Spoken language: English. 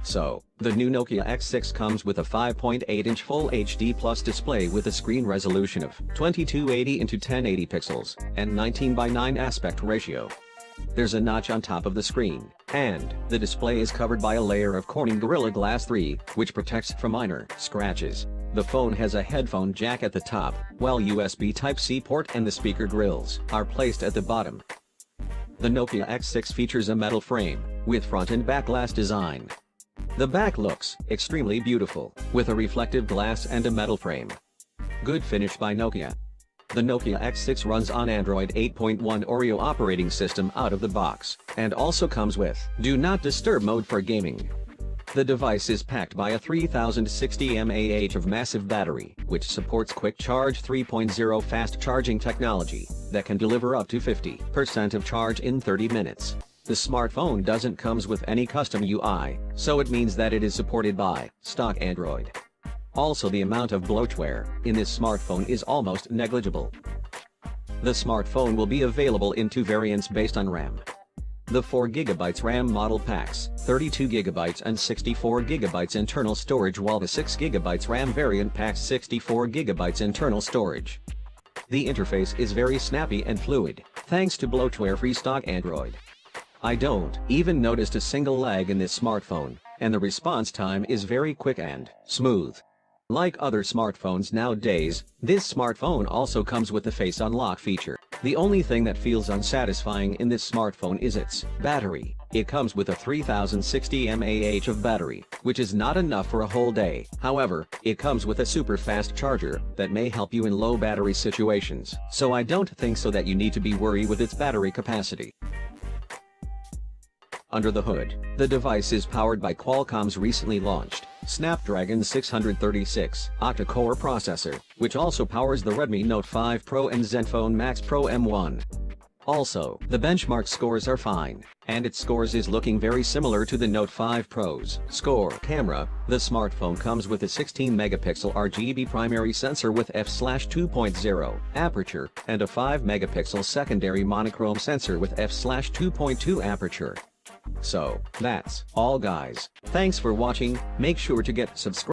So, the new Nokia X6 comes with a 5.8-inch Full HD Plus display with a screen resolution of 2280 x 1080 pixels and 19:9 aspect ratio. There's a notch on top of the screen, and the display is covered by a layer of Corning Gorilla Glass 3, which protects from minor scratches. The phone has a headphone jack at the top, while USB Type-C port and the speaker grills are placed at the bottom. The Nokia X6 features a metal frame, with front and back glass design. The back looks extremely beautiful, with a reflective glass and a metal frame. Good finish by Nokia. The Nokia X6 runs on Android 8.1 Oreo operating system out of the box, and also comes with Do Not Disturb mode for gaming. The device is packed by a 3060 mAh of massive battery, which supports Quick Charge 3.0 fast charging technology, that can deliver up to 50% of charge in 30 minutes. The smartphone doesn't comes with any custom UI, so it means that it is supported by stock Android. Also, the amount of bloatware in this smartphone is almost negligible. The smartphone will be available in two variants based on RAM. The 4GB RAM model packs 32GB and 64GB internal storage, while the 6GB RAM variant packs 64GB internal storage. The interface is very snappy and fluid, thanks to bloatware-free stock Android. I don't even notice a single lag in this smartphone, and the response time is very quick and smooth. Like other smartphones nowadays, this smartphone also comes with the Face Unlock feature. The only thing that feels unsatisfying in this smartphone is its battery. It comes with a 3060 mAh of battery, which is not enough for a whole day. However, it comes with a super fast charger that may help you in low battery situations, so I don't think so that you need to be worried with its battery capacity. Under the hood, the device is powered by Qualcomm's recently launched Snapdragon 636 octa-core processor, which also powers the Redmi Note 5 Pro and Zenfone Max Pro M1. Also, the benchmark scores are fine, and its scores is looking very similar to the Note 5 Pro's score. Camera: the smartphone comes with a 16-megapixel RGB primary sensor with f/2.0 aperture, and a 5-megapixel secondary monochrome sensor with f/2.2 aperture. So, that's all guys. Thanks for watching. Make sure to get subscribed.